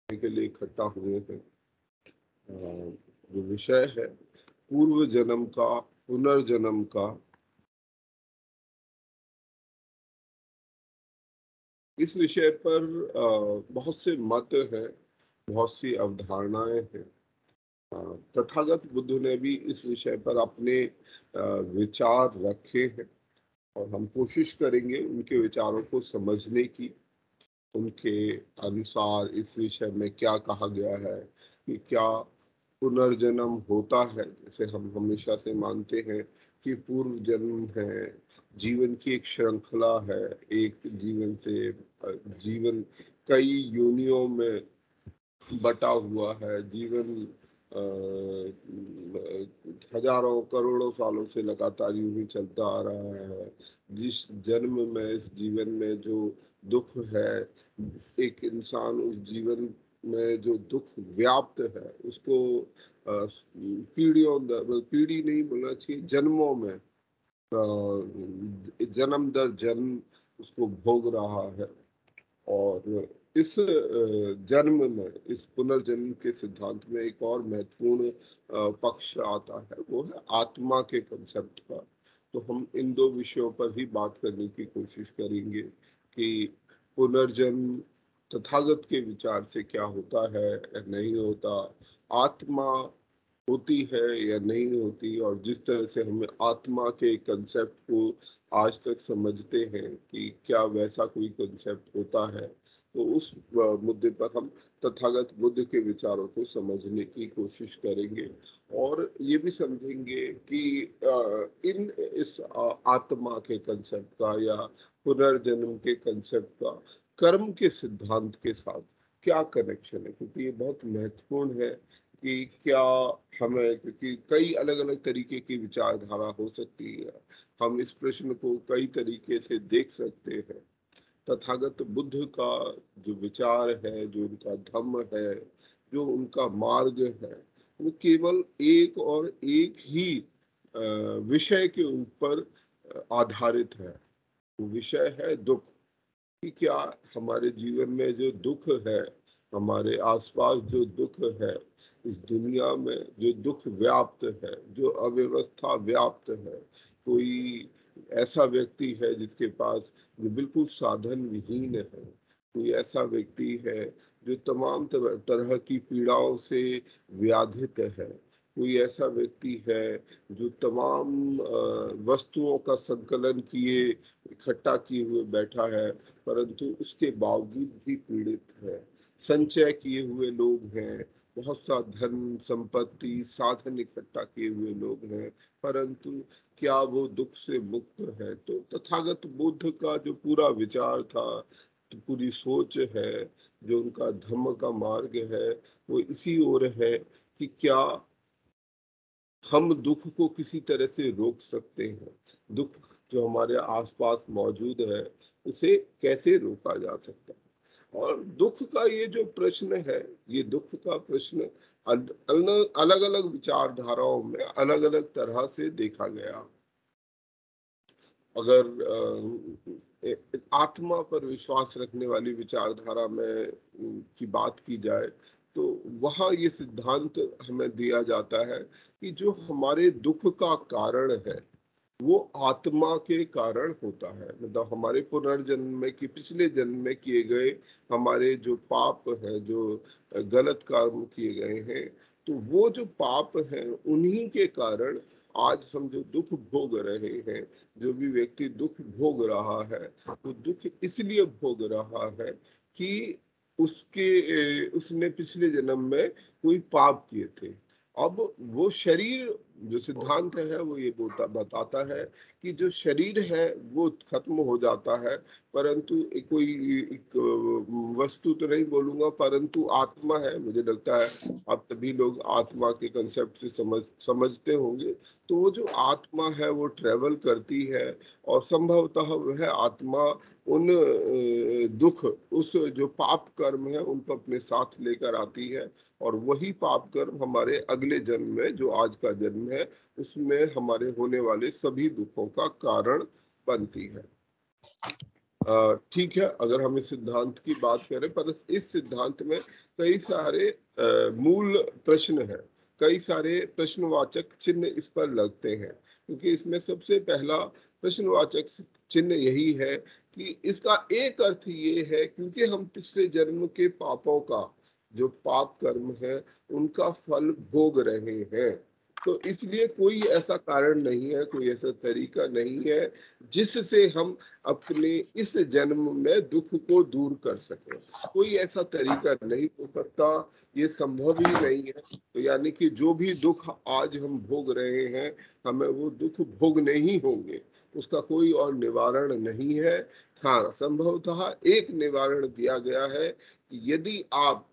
के लिए इकट्ठा हुए हैं। जो विषय है पूर्व जन्म का, पुनर्जन्म का, इस विषय पर बहुत से मत हैं, बहुत सी अवधारणाएं हैं। तथागत बुद्ध ने भी इस विषय पर अपने विचार रखे हैं और हम कोशिश करेंगे उनके विचारों को समझने की। उनके अनुसार इस विषय में क्या कहा गया है कि क्या पुनर्जन्म होता है, जैसे हम हमेशा से मानते हैं कि पूर्व जन्म है, जीवन की एक श्रृंखला है, एक जीवन से जीवन कई योनियों में बटा हुआ है। जीवन हजारों करोड़ों सालों से लगातार यूं ही चलता आ रहा है। जिस जन्म में, इस जीवन में जो दुख है, एक इंसान उस जीवन में जो दुख व्याप्त है उसको पीढ़ी नहीं बोलना चाहिए, जन्मों में, जन्म दर जन्म उसको भोग रहा है। और इस जन्म में, इस पुनर्जन्म के सिद्धांत में एक और महत्वपूर्ण पक्ष आता है, वो है आत्मा के कंसेप्ट का। तो हम इन दो विषयों पर ही बात करने की कोशिश करेंगे कि पुनर्जन्म तथागत के विचार से क्या होता है या नहीं होता, आत्मा होती है या नहीं होती, और जिस तरह से हमें आत्मा के कंसेप्ट को आज तक समझते हैं कि क्या वैसा कोई कंसेप्ट होता है, तो उस मुद्दे पर हम तथागत बुद्ध के विचारों को समझने की कोशिश करेंगे। और ये भी समझेंगे कि इस आत्मा के कंसेप्ट का या पुनर्जन्म के कंसेप्ट का कर्म के सिद्धांत के साथ क्या कनेक्शन है, क्योंकि ये बहुत महत्वपूर्ण है कि क्या हमें, क्योंकि कई अलग अलग तरीके की विचारधारा हो सकती है, हम इस प्रश्न को कई तरीके से देख सकते हैं। तथागत बुद्ध का जो विचार है, जो उनका धम्म है, जो उनका मार्ग है, वो केवल एक और एक ही विषय के ऊपर आधारित है। वो विषय है दुख, कि क्या हमारे जीवन में जो दुख है, हमारे आसपास जो दुख है, इस दुनिया में जो दुख व्याप्त है, जो अव्यवस्था व्याप्त है, कोई ऐसा व्यक्ति है जिसके पास जो बिल्कुल साधन विहीन है, कोई ऐसा व्यक्ति है जो तमाम तरह की पीड़ाओं से व्याधित है, कोई ऐसा व्यक्ति है जो तमाम वस्तुओं का संकलन किए, इकट्ठा किए हुए बैठा है, परंतु उसके बावजूद भी पीड़ित है। संचय किए हुए लोग हैं, बहुत सा धन संपत्ति साधन इकट्ठा किए हुए लोग हैं, परंतु क्या वो दुख से मुक्त है? तो तथागत बुद्ध का जो पूरा विचार था, तो पूरी सोच है, जो उनका धम्म का मार्ग है, वो इसी ओर है कि क्या हम दुख को किसी तरह से रोक सकते हैं। दुख जो हमारे आसपास मौजूद है, उसे कैसे रोका जा सकता है। और दुख का ये जो प्रश्न है, ये दुख का प्रश्न अलग अलग विचारधाराओं में अलग अलग तरह से देखा गया। अगर आत्मा पर विश्वास रखने वाली विचारधारा में की बात की जाए, तो वहाँ ये सिद्धांत हमें दिया जाता है कि जो हमारे दुख का कारण है, वो आत्मा के कारण होता है। मतलब हमारे पुनर्जन्म में कि पिछले जन्म में किए गए हमारे जो पाप है, जो गलत कर्म किए गए हैं, तो वो जो पाप हैं उन्हीं के कारण आज हम जो दुख भोग रहे हैं। जो भी व्यक्ति दुख भोग रहा है, वो दुख इसलिए भोग रहा है कि उसने पिछले जन्म में कोई पाप किए थे। अब वो शरीर, जो सिद्धांत है वो ये बताता है कि जो शरीर है वो खत्म हो जाता है, परंतु एक वस्तु तो नहीं बोलूंगा, परंतु आत्मा है। मुझे लगता है आप सभी लोग आत्मा के कंसेप्ट से समझते होंगे। तो वो जो आत्मा है वो ट्रेवल करती है, और संभवतः वह आत्मा उन दुख, उस जो पाप कर्म है उनको अपने साथ लेकर आती है, और वही पाप कर्म हमारे अगले जन्म में, जो आज का जन्म है, उसमें हमारे होने वाले सभी दुखों का कारण बनती है। ठीक है, अगर हम इस सिद्धांत की बात करें, पर इस सिद्धांत में कई सारे मूल प्रश्न हैं, कई सारे प्रश्नवाचक चिन्ह इस पर लगते हैं, क्योंकि इसमें सबसे पहला प्रश्नवाचक चिन्ह यही है कि इसका एक अर्थ ये है, क्योंकि हम पिछले जन्म के पापों का, जो पाप कर्म है, उनका फल भोग रहे हैं, तो इसलिए कोई ऐसा कारण नहीं है, कोई ऐसा तरीका नहीं है जिससे हम अपने इस जन्म में दुख को दूर कर सके। कोई ऐसा तरीका नहीं हो सकता, ये संभव ही नहीं है। तो यानी कि जो भी दुख आज हम भोग रहे हैं, हमें वो दुख भोगने ही होंगे, उसका कोई और निवारण नहीं है। हाँ, संभवतः एक निवारण दिया गया है कि यदि आप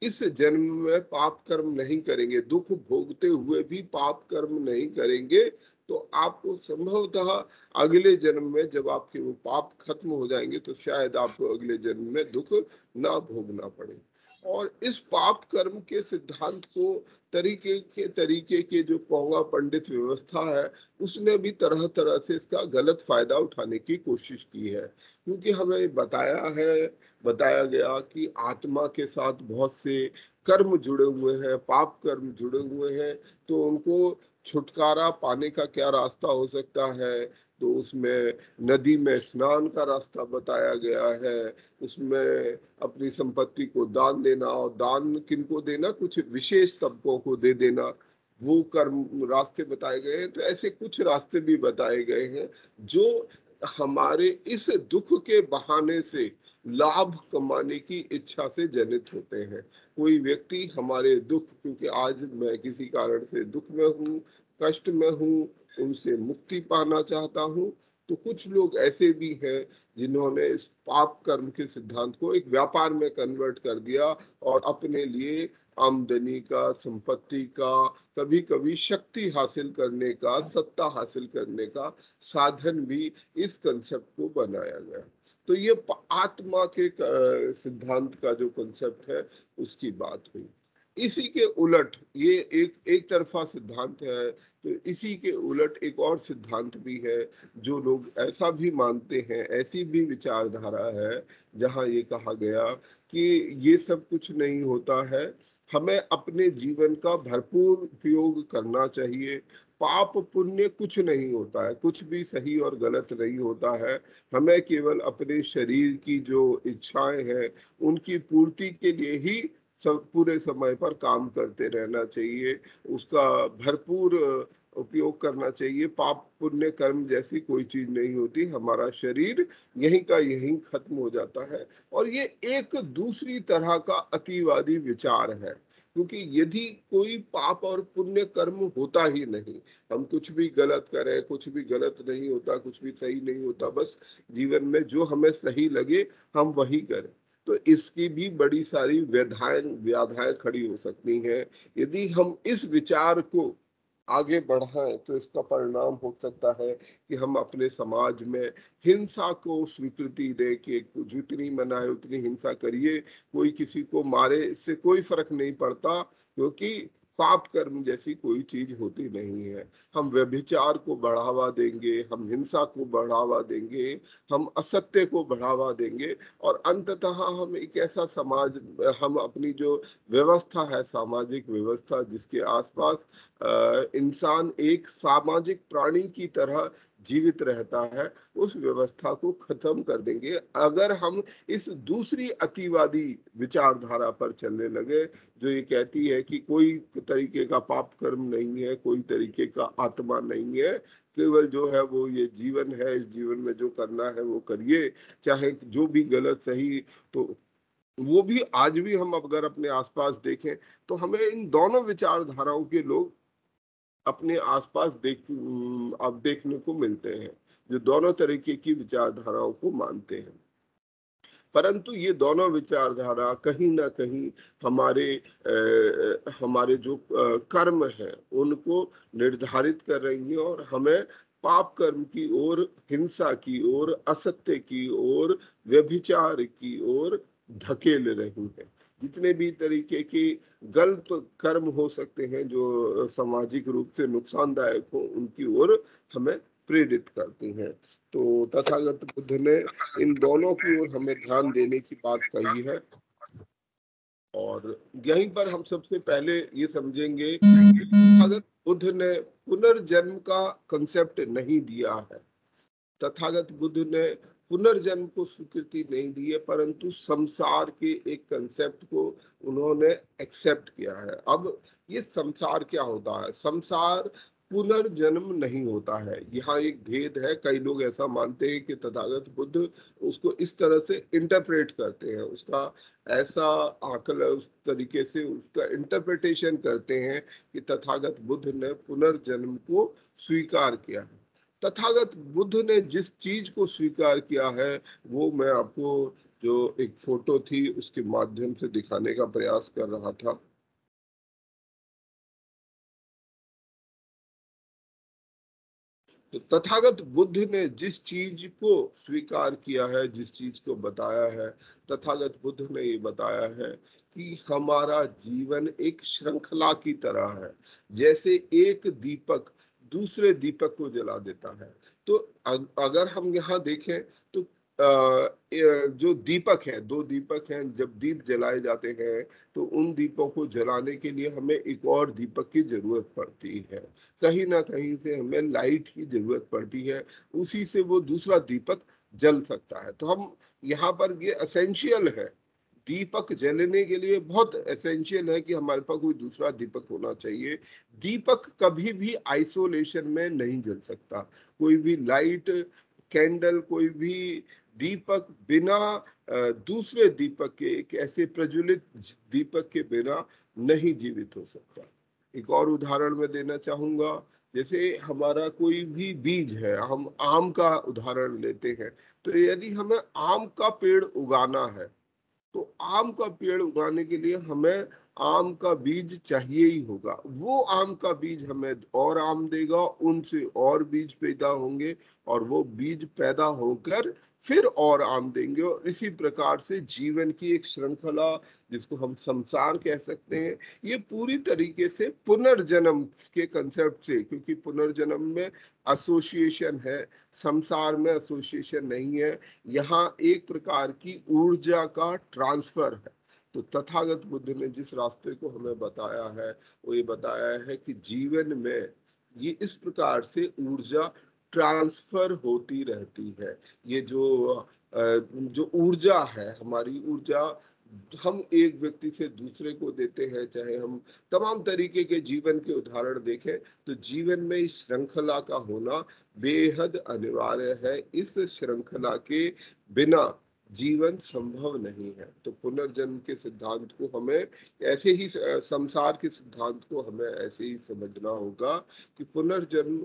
इस जन्म में पाप कर्म नहीं करेंगे, दुख भोगते हुए भी पाप कर्म नहीं करेंगे, तो आपको संभवतः अगले जन्म में जब आपके वो पाप खत्म हो जाएंगे, तो शायद आपको अगले जन्म में दुख ना भोगना पड़े। और इस पाप कर्म के सिद्धांत को तरीके के जो पोंगा पंडित व्यवस्था है, उसने भी तरह तरह से इसका गलत फायदा उठाने की कोशिश की है, क्योंकि हमें बताया गया कि आत्मा के साथ बहुत से कर्म जुड़े हुए हैं, पाप कर्म जुड़े हुए हैं, तो उनको छुटकारा पाने का क्या रास्ता हो सकता है। तो उसमें नदी में स्नान का रास्ता बताया गया है, उसमें अपनी संपत्ति को दान देना, और दान किनको देना, कुछ विशेष तबकों को दे देना, वो कर्म रास्ते बताए गए हैं। तो ऐसे कुछ रास्ते भी बताए गए हैं जो हमारे इस दुख के बहाने से लाभ कमाने की इच्छा से जनित होते हैं। कोई व्यक्ति हमारे दुख, क्योंकि आज मैं किसी कारण से दुख में हूँ, कष्ट में हूँ, उनसे मुक्ति पाना चाहता हूँ, तो कुछ लोग ऐसे भी हैं जिन्होंने इस पाप कर्म के सिद्धांत को एक व्यापार में कन्वर्ट कर दिया, और अपने लिए आमदनी का, संपत्ति का, कभी कभी शक्ति हासिल करने का, सत्ता हासिल करने का साधन भी इस कंसेप्ट को बनाया गया। तो ये आत्मा के सिद्धांत का जो कंसेप्ट है, उसकी बात हुई। इसी के उलट ये एक तरफा सिद्धांत है, तो इसी के उलट एक और सिद्धांत भी है, जो लोग ऐसा भी मानते हैं, ऐसी भी विचारधारा है, जहां ये कहा गया कि ये सब कुछ नहीं होता है, हमें अपने जीवन का भरपूर उपयोग करना चाहिए। पाप पुण्य कुछ नहीं होता है, कुछ भी सही और गलत नहीं होता है। हमें केवल अपने शरीर की जो इच्छाएं हैं, उनकी पूर्ति के लिए ही सब पूरे समय पर काम करते रहना चाहिए, उसका भरपूर उपयोग करना चाहिए। पाप पुण्य कर्म जैसी कोई चीज नहीं होती, हमारा शरीर यहीं का यहीं खत्म हो जाता है। और ये एक दूसरी तरह का अतिवादी विचार है, क्योंकि यदि कोई पाप और पुण्य कर्म होता ही नहीं, हम कुछ भी गलत करें, कुछ भी गलत नहीं होता, कुछ भी सही नहीं होता, बस जीवन में जो हमें सही लगे हम वही करें, तो इसकी भी बड़ी सारी व्याधाएं खड़ी हो सकती हैं। यदि हम इस विचार को आगे बढ़ाएं, तो इसका परिणाम हो सकता है कि हम अपने समाज में हिंसा को स्वीकृति दे कि जितनी मनाए उतनी हिंसा करिए, कोई किसी को मारे, इससे कोई फर्क नहीं पड़ता, क्योंकि पाप कर्म जैसी कोई चीज होती नहीं है। हम व्यभिचार को बढ़ावा देंगे, हम हिंसा को बढ़ावा देंगे, हम असत्य को बढ़ावा देंगे, और अंततः हम एक ऐसा समाज, हम अपनी जो व्यवस्था है, सामाजिक व्यवस्था, जिसके आसपास इंसान एक सामाजिक प्राणी की तरह जीवित रहता है, उस व्यवस्था को खत्म कर देंगे अगर हम इस दूसरी अतिवादी विचारधारा पर चलने लगे, जो ये कहती है कि कोई तरीके का पाप कर्म नहीं है, कोई तरीके का आत्मा नहीं है, केवल जो है वो ये जीवन है, इस जीवन में जो करना है वो करिए, चाहे जो भी गलत सही। तो वो भी आज भी हम अगर अपने आसपास देखें, तो हमें इन दोनों विचारधाराओं के लोग अपने आसपास अब देखने को मिलते हैं, जो दोनों तरीके की विचारधाराओं को मानते हैं। परंतु ये दोनों विचारधारा कहीं ना कहीं हमारे जो कर्म है, उनको निर्धारित कर रही है, और हमें पाप कर्म की ओर, हिंसा की ओर, असत्य की ओर, व्यभिचार की ओर धकेल रही है। जितने भी तरीके के गलत कर्म हो सकते हैं, जो सामाजिक रूप से नुकसानदायक हो, उनकी ओर हमें प्रेरित करती हैं। तो तथागत बुद्ध ने इन दोनों की ओर हमें ध्यान देने की बात कही है। और यहीं पर हम सबसे पहले ये समझेंगे कि तथागत बुद्ध ने पुनर्जन्म का कंसेप्ट नहीं दिया है। तथागत बुद्ध ने पुनर्जन्म को स्वीकृति नहीं दी है, परंतु संसार के एक कंसेप्ट को उन्होंने एक्सेप्ट किया है। अब ये संसार क्या होता है? संसार पुनर्जन्म नहीं होता है। यहाँ एक भेद है। कई लोग ऐसा मानते हैं कि तथागत बुद्ध उसको इस तरह से इंटरप्रेट करते हैं, उसका ऐसा आकलन, उस तरीके से उसका इंटरप्रिटेशन करते हैं कि तथागत बुद्ध ने पुनर्जन्म को स्वीकार किया है। तथागत बुद्ध ने जिस चीज को स्वीकार किया है वो मैं आपको जो एक फोटो थी उसके माध्यम से दिखाने का प्रयास कर रहा था। तो तथागत बुद्ध ने जिस चीज को स्वीकार किया है, जिस चीज को बताया है, तथागत बुद्ध ने ये बताया है कि हमारा जीवन एक श्रृंखला की तरह है। जैसे एक दीपक दूसरे दीपक को जला देता है। तो अगर हम यहाँ देखें तो जो दीपक है, दो दीपक हैं, जब दीप जलाए जाते हैं तो उन दीपों को जलाने के लिए हमें एक और दीपक की जरूरत पड़ती है। कहीं ना कहीं से हमें लाइट की जरूरत पड़ती है, उसी से वो दूसरा दीपक जल सकता है। तो हम यहाँ पर ये एसेंशियल है, दीपक जलने के लिए बहुत एसेंशियल है कि हमारे पास कोई दूसरा दीपक होना चाहिए। दीपक कभी भी आइसोलेशन में नहीं जल सकता। कोई भी लाइट, कैंडल, कोई भी दीपक बिना दूसरे दीपक के, एक ऐसे प्रज्वलित दीपक के बिना नहीं जीवित हो सकता। एक और उदाहरण मैं देना चाहूंगा। जैसे हमारा कोई भी बीज है, हम आम का उदाहरण लेते हैं, तो यदि हमें आम का पेड़ उगाना है तो आम का पेड़ उगाने के लिए हमें आम का बीज चाहिए ही होगा। वो आम का बीज हमें और आम देगा, उनसे और बीज पैदा होंगे, और वो बीज पैदा होकर फिर और आम देंगे। और इसी प्रकार से जीवन की एक श्रृंखला, जिसको हम संसार कह सकते हैं, ये पूरी तरीके से पुनर्जन्म के कंसेप्ट से, क्योंकि पुनर्जन्म में एसोसिएशन है, संसार में एसोसिएशन नहीं है। यहाँ एक प्रकार की ऊर्जा का ट्रांसफर है। तो तथागत बुद्ध ने जिस रास्ते को हमें बताया है वो ये बताया है कि जीवन में ये इस प्रकार से ऊर्जा ट्रांसफर होती रहती है। ये जो ऊर्जा है, हमारी ऊर्जा, हम एक व्यक्ति से दूसरे को देते हैं। चाहे हम तमाम तरीके के जीवन के उदाहरण देखें तो जीवन में इस श्रृंखला का होना बेहद अनिवार्य है। इस श्रृंखला के बिना जीवन संभव नहीं है। तो पुनर्जन्म के सिद्धांत को हमें ऐसे ही, संसार के सिद्धांत को हमें ऐसे ही समझना होगा कि पुनर्जन्म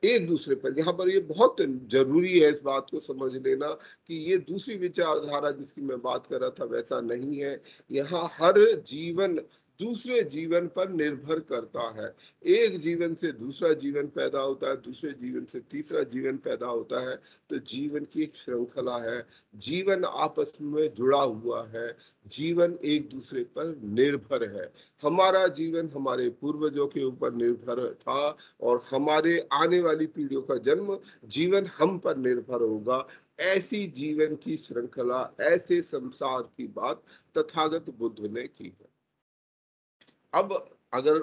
एक दूसरे पर, यहाँ पर ये बहुत जरूरी है इस बात को समझ लेना कि ये दूसरी विचारधारा जिसकी मैं बात कर रहा था वैसा नहीं है। यहाँ हर जीवन दूसरे जीवन पर निर्भर करता है। एक जीवन से दूसरा जीवन पैदा होता है, दूसरे जीवन से तीसरा जीवन पैदा होता है। तो जीवन की एक श्रृंखला है, जीवन आपस में जुड़ा हुआ है, जीवन एक दूसरे पर निर्भर है। हमारा जीवन हमारे पूर्वजों के ऊपर निर्भर था, और हमारे आने वाली पीढ़ियों का जन्म जीवन हम पर निर्भर होगा। ऐसी जीवन की श्रृंखला, ऐसे संसार की बात तथागत बुद्ध ने की है। अब अगर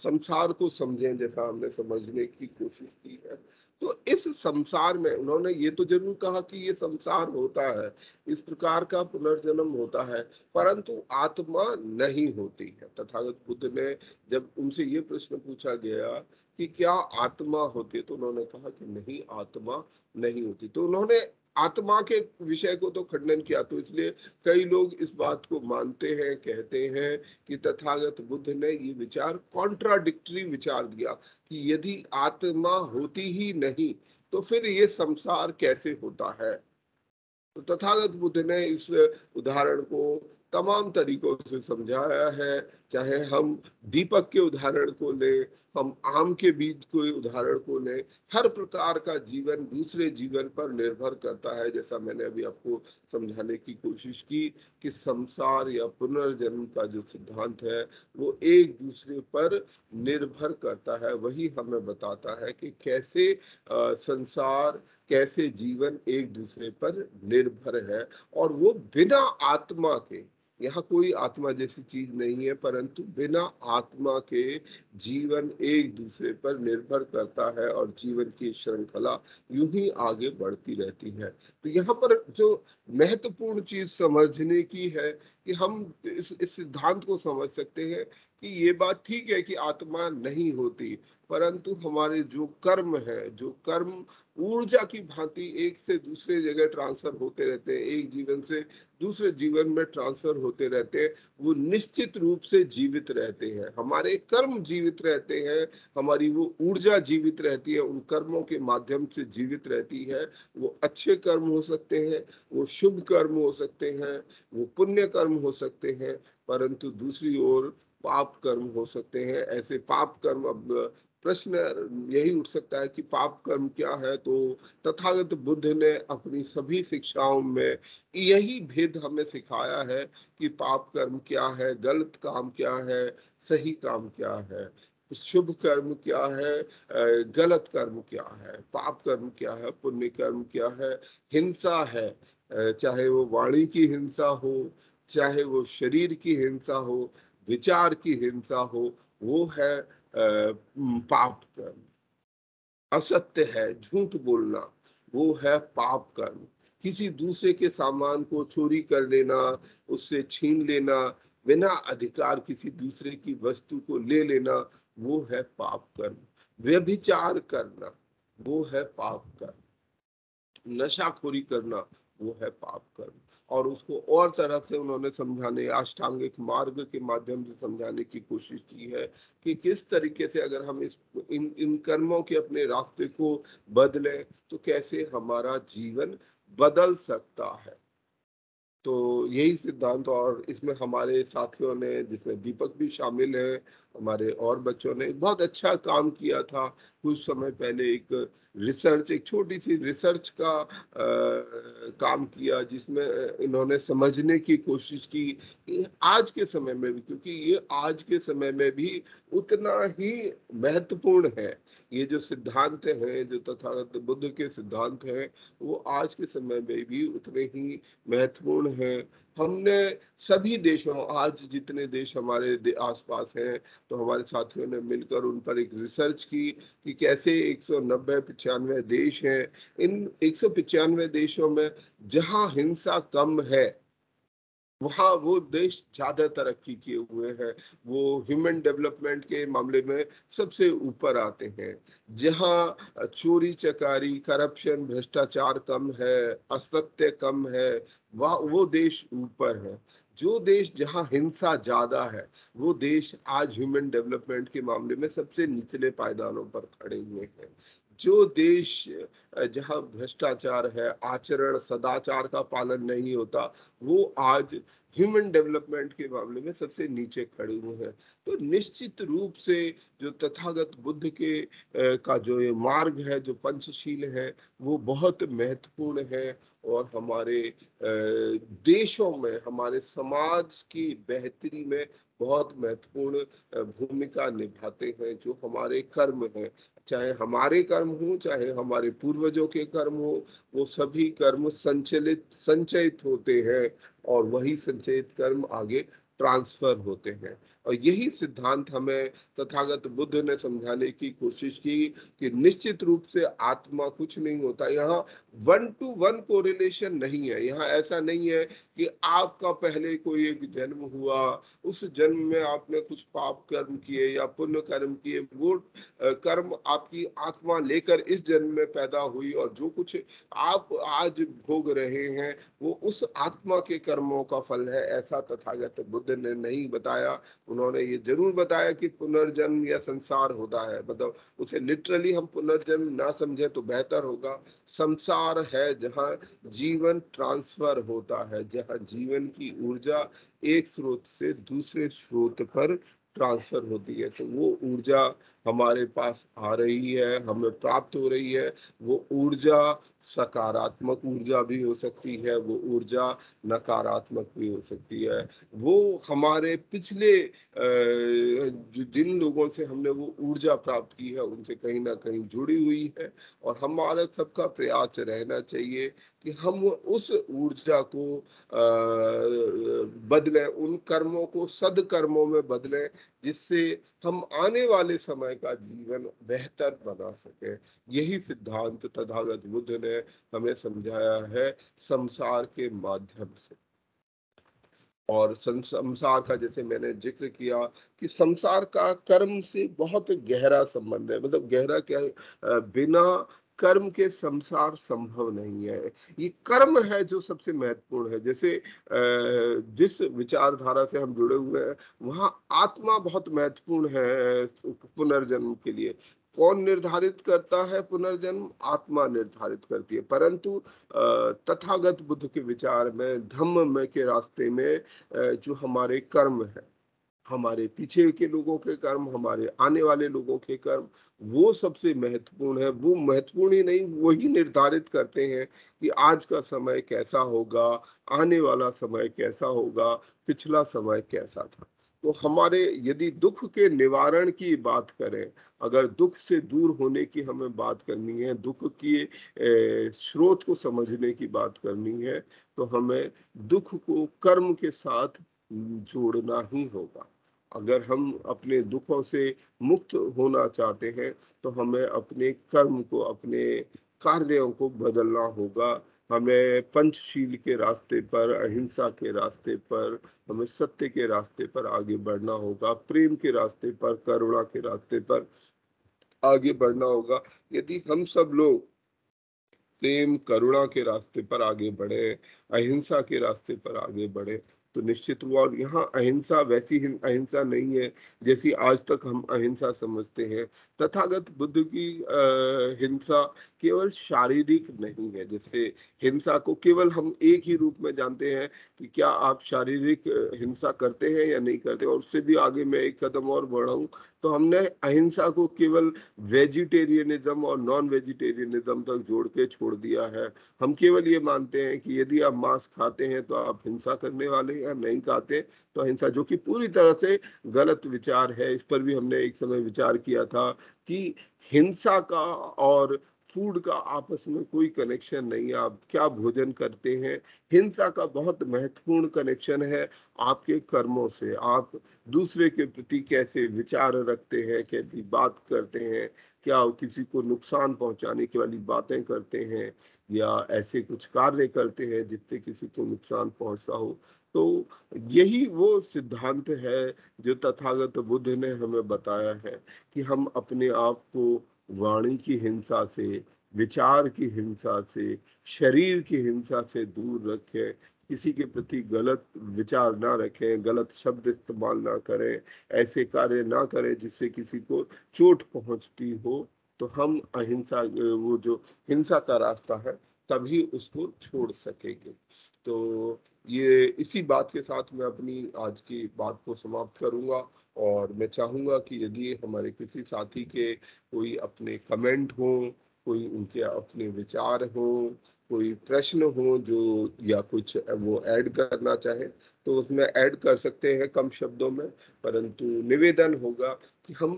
संसार को समझें, जैसा हमने समझने की कोशिश की है, तो इस संसार में उन्होंने ये तो जरूर कहा कि ये संसार होता है, इस प्रकार का पुनर्जन्म होता है, परंतु आत्मा नहीं होती है। तथागत बुद्ध ने जब उनसे ये प्रश्न पूछा गया कि क्या आत्मा होती है, तो उन्होंने कहा कि नहीं, आत्मा नहीं होती। तो उन्होंने आत्मा के विषय को तो खंडन किया। तो इसलिए कई लोग इस बात को मानते हैं, कहते हैं कि तथागत बुद्ध ने ये विचार कॉन्ट्राडिक्टरी विचार दिया कि यदि आत्मा होती ही नहीं तो फिर ये संसार कैसे होता है। तो तथागत बुद्ध ने इस उदाहरण को तमाम तरीकों से समझाया है। चाहे हम दीपक के उदाहरण को लें, हम आम के बीज के उदाहरण को लें, हर प्रकार का जीवन दूसरे जीवन पर निर्भर करता है। जैसा मैंने अभी आपको समझाने की कोशिश की कि संसार या पुनर्जन्म का जो सिद्धांत है वो एक दूसरे पर निर्भर करता है। वही हमें बताता है कि कैसे संसार, कैसे जीवन एक दूसरे पर निर्भर है, और वो बिना आत्मा के, यहाँ कोई आत्मा जैसी चीज नहीं है, परंतु बिना आत्मा के जीवन एक दूसरे पर निर्भर करता है और जीवन की श्रृंखला यूं ही आगे बढ़ती रहती है। तो यहाँ पर जो महत्वपूर्ण चीज समझने की है कि हम इस सिद्धांत को समझ सकते हैं कि ये बात ठीक है कि आत्मा नहीं होती, परंतु हमारे जो कर्म है, जो कर्म ऊर्जा की भांति एक से दूसरे जगह ट्रांसफर होते रहते हैं, एक जीवन से दूसरे जीवन में ट्रांसफर होते रहते हैं, वो निश्चित रूप से जीवित रहते हैं। हमारे कर्म जीवित रहते हैं, हमारी वो ऊर्जा जीवित रहती है, उन कर्मों के माध्यम से जीवित रहती है। वो अच्छे कर्म हो सकते हैं, वो शुभ कर्म हो सकते हैं, वो पुण्य कर्म हो सकते हैं, परंतु दूसरी ओर पाप कर्म हो सकते हैं। ऐसे पाप कर्म, अब प्रश्न यही उठ सकता है कि पाप कर्म क्या है। तो तथागत बुद्ध ने अपनी सभी शिक्षाओं में यही भेद हमें सिखाया है कि पाप कर्म क्या है, गलत काम क्या है, सही काम क्या है, शुभ कर्म क्या है, गलत कर्म क्या है, पाप कर्म क्या है, पुण्य कर्म क्या है। हिंसा है, चाहे वो वाणी की हिंसा हो, चाहे वो शरीर की हिंसा हो, विचार की हिंसा हो, वो है पाप कर्म। असत्य है, झूठ बोलना, वो है पाप कर्म। किसी दूसरे के सामान को चोरी कर लेना, उससे छीन लेना, बिना अधिकार किसी दूसरे की वस्तु को ले लेना, वो है पाप कर्म। व्यभिचार करना, वो है पाप कर्म। नशाखोरी करना, वो है पाप कर्म। और उसको और तरह से उन्होंने समझाने, अष्टांगिक मार्ग के माध्यम से समझाने की कोशिश की है कि किस तरीके से अगर हम इन कर्मों के अपने रास्ते को बदलें तो कैसे हमारा जीवन बदल सकता है। तो यही सिद्धांत, और इसमें हमारे साथियों ने, जिसमें दीपक भी शामिल है, हमारे और बच्चों ने बहुत अच्छा काम किया था। कुछ समय पहले एक रिसर्च, एक छोटी सी रिसर्च का काम किया, जिसमें इन्होंने समझने की कोशिश की कि आज के समय में भी, क्योंकि ये आज के समय में भी उतना ही महत्वपूर्ण है, ये जो सिद्धांत हैं, जो तथागत बुद्ध के सिद्धांत हैं, वो आज के समय में भी उतने ही महत्वपूर्ण है। हमने सभी देशों, आज जितने देश हमारे आसपास हैं, तो हमारे साथियों ने मिलकर उन पर एक रिसर्च की कि कैसे 190-95 देश हैं। इन 195 देशों में जहां हिंसा कम है, वहाँ वो देश ज्यादा तरक्की किए हुए हैं, वो ह्यूमन डेवलपमेंट के मामले में सबसे ऊपर आते हैं। जहाँ चोरी चकारी, करप्शन, भ्रष्टाचार कम है, असत्य कम है, वह वो देश ऊपर है। जो देश जहाँ हिंसा ज्यादा है, वो देश आज ह्यूमन डेवलपमेंट के मामले में सबसे निचले पायदानों पर खड़े हुए हैं। जो देश जहाँ भ्रष्टाचार है, आचरण सदाचार का पालन नहीं होता, वो आज ह्यूमन डेवलपमेंट के मामले में सबसे नीचे खड़े हुए हैं। तो निश्चित रूप से जो तथागत बुद्ध के का जो ये मार्ग है, जो पंचशील है, वो बहुत महत्वपूर्ण है, और हमारे देशों में, हमारे समाज की बेहतरी में बहुत महत्वपूर्ण भूमिका निभाते हैं। जो हमारे कर्म हैं, चाहे हमारे कर्म हो, चाहे हमारे पूर्वजों के कर्म हो, वो सभी कर्म संचयित होते हैं, और वही संचयित कर्म आगे ट्रांसफर होते हैं। और यही सिद्धांत हमें तथागत बुद्ध ने समझाने की कोशिश की कि निश्चित रूप से आत्मा कुछ नहीं होता। यहाँ 1-to-1 कोरिलेशन नहीं है। यहाँ ऐसा नहीं है कि आपका पहले कोई एक जन्म हुआ, उस जन्म में आपने कुछ पाप कर्म किए या पुण्य कर्म किए, वो कर्म आपकी आत्मा लेकर इस जन्म में पैदा हुई, और जो कुछ आप आज भोग रहे हैं वो उस आत्मा के कर्मों का फल है। ऐसा तथागत बुद्ध ने नहीं बताया। उन्होंने ये जरूर बताया कि पुनर्जन्म या संसार होता है, मतलब उसे लिटरली हम पुनर्जन्म ना समझे तो बेहतर होगा। संसार है जहाँ जीवन ट्रांसफर होता है, जहाँ जीवन की ऊर्जा एक स्रोत से दूसरे स्रोत पर ट्रांसफर होती है। तो वो ऊर्जा हमारे पास आ रही है, हमें प्राप्त हो रही है। वो ऊर्जा सकारात्मक ऊर्जा भी हो सकती है, वो ऊर्जा नकारात्मक भी हो सकती है। वो हमारे पिछले जिन लोगों से हमने वो ऊर्जा प्राप्त की है उनसे कहीं ना कहीं जुड़ी हुई है। और हमारा सबका प्रयास रहना चाहिए कि हम उस ऊर्जा को बदलें, उन कर्मों को सदकर्मों में बदलें, जिससे हम आने वाले समय का जीवन बेहतर बना सकें। यही सिद्धांत तथागत बुद्ध ने हमें समझाया है संसार के माध्यम से। और संसार का, जैसे मैंने जिक्र किया कि संसार का कर्म से बहुत गहरा संबंध है, मतलब गहरा क्या है, बिना कर्म के संसार संभव नहीं है। ये कर्म है जो सबसे महत्वपूर्ण है। जैसे जिस विचारधारा से हम जुड़े हुए हैं वहाँ आत्मा बहुत महत्वपूर्ण है पुनर्जन्म के लिए। कौन निर्धारित करता है पुनर्जन्म? आत्मा निर्धारित करती है। परंतु तथागत बुद्ध के विचार में, धम्म में के रास्ते में जो हमारे कर्म है, हमारे पीछे के लोगों के कर्म, हमारे आने वाले लोगों के कर्म, वो सबसे महत्वपूर्ण है। वो महत्वपूर्ण ही नहीं, वही निर्धारित करते हैं कि आज का समय कैसा होगा, आने वाला समय कैसा होगा, पिछला समय कैसा था। तो हमारे, यदि दुख के निवारण की बात करें, अगर दुख से दूर होने की हमें बात करनी है, दुख की स्रोत को समझने की बात करनी है, तो हमें दुख को कर्म के साथ जोड़ना ही होगा। अगर हम अपने दुखों से मुक्त होना चाहते हैं तो हमें अपने कर्म को, अपने कार्यों को बदलना होगा। हमें पंचशील के रास्ते पर, अहिंसा के रास्ते पर, हमें सत्य के रास्ते पर आगे बढ़ना होगा, प्रेम के रास्ते पर, करुणा के रास्ते पर आगे बढ़ना होगा। यदि हम सब लोग प्रेम करुणा के रास्ते पर आगे बढ़े, अहिंसा के रास्ते पर आगे बढ़े, तो निश्चित हुआ। और यहाँ अहिंसा वैसी अहिंसा नहीं है जैसी आज तक हम अहिंसा समझते हैं। तथागत बुद्ध की हिंसा केवल शारीरिक नहीं है। जैसे हिंसा को केवल हम एक ही रूप में जानते हैं कि क्या आप शारीरिक हिंसा करते हैं या नहीं करते। और उससे भी आगे मैं एक कदम और बढ़ाऊं तो हमने अहिंसा को केवल वेजिटेरियनिज्म और नॉन वेजिटेरियनिज्म तक जोड़ के छोड़ दिया है। हम केवल ये मानते हैं कि यदि आप मांस खाते हैं तो आप हिंसा करने वाले हैं, या नहीं खाते तो हिंसा, जो कि पूरी तरह से गलत विचार है। इस पर भी हमने एक समय विचार किया था कि हिंसा का और फूड का आपस में कोई कनेक्शन नहीं है। आप क्या भोजन करते हैं, हिंसा का बहुत महत्वपूर्ण कनेक्शन है आपके कर्मों से। आप दूसरे के प्रति कैसे विचार रखते हैं, कैसी बात करते हैं, क्या किसी को नुकसान पहुंचाने की वाली बातें करते हैं, या ऐसे कुछ कार्य करते हैं जिससे किसी को नुकसान पहुंचता हो। तो यही वो सिद्धांत है जो तथागत बुद्ध ने हमें बताया है कि हम अपने आप को वाणी की हिंसा से, विचार की हिंसा से, शरीर की हिंसा से दूर रखें। किसी के प्रति गलत विचार ना रखें, गलत शब्द इस्तेमाल ना करें, ऐसे कार्य ना करें जिससे किसी को चोट पहुंचती हो। तो हम अहिंसा, वो जो हिंसा का रास्ता है, तभी उसको छोड़ सकेंगे। तो ये इसी बात के साथ मैं अपनी आज की बात को समाप्त करूंगा। और मैं चाहूंगा कि यदि हमारे किसी साथी के कोई अपने कमेंट हो, कोई उनके अपने विचार हो, कोई प्रश्न हो जो, या कुछ वो ऐड करना चाहे तो उसमें ऐड कर सकते हैं कम शब्दों में। परंतु निवेदन होगा कि हम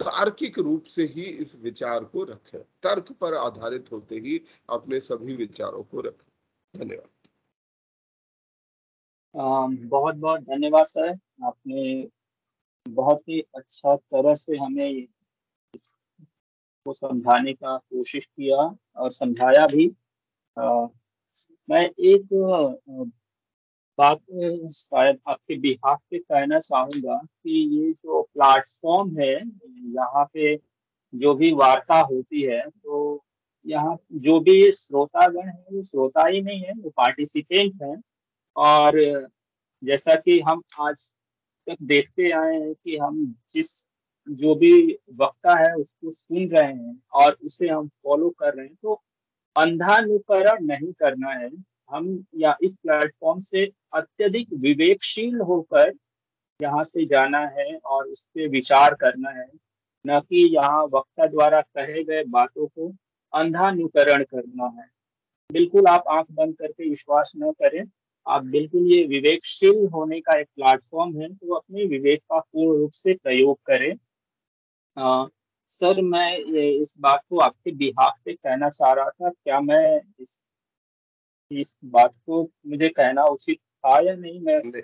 तार्किक रूप से ही इस विचार को रखें, तर्क पर आधारित होते ही अपने सभी विचारों को रखें। धन्यवाद। बहुत बहुत धन्यवाद सर। आपने बहुत ही अच्छा तरह से हमें इसको समझाने का कोशिश किया और समझाया भी। अ, मैं एक बात शायद आपके बिहाफ पे कहना चाहूंगा कि ये जो प्लेटफॉर्म है, यहाँ पे जो भी वार्ता होती है, तो यहाँ जो भी श्रोतागण है वो श्रोता ही नहीं है, वो पार्टिसिपेंट हैं। और जैसा कि हम आज तक देखते आए हैं कि हम जिस जो भी वक्ता है उसको सुन रहे हैं और उसे हम फॉलो कर रहे हैं, तो अंधानुकरण नहीं करना है। हम या इस प्लेटफॉर्म से अत्यधिक विवेकशील होकर यहाँ से जाना है और उस पे विचार करना है, न कि यहाँ वक्ता द्वारा कहे गए बातों को अंधानुकरण करना है। बिल्कुल आप आंख बंद करके विश्वास न करें। आप बिल्कुल, ये विवेकशील होने का एक प्लेटफॉर्म है, तो अपने विवेक का पूर्ण रूप से प्रयोग करें। अ, सर, मैं इस बात को आपके बिहाफ पे कहना चाह रहा था। क्या मैं इस बात को मुझे कहना उचित था या नहीं? मैं नहीं।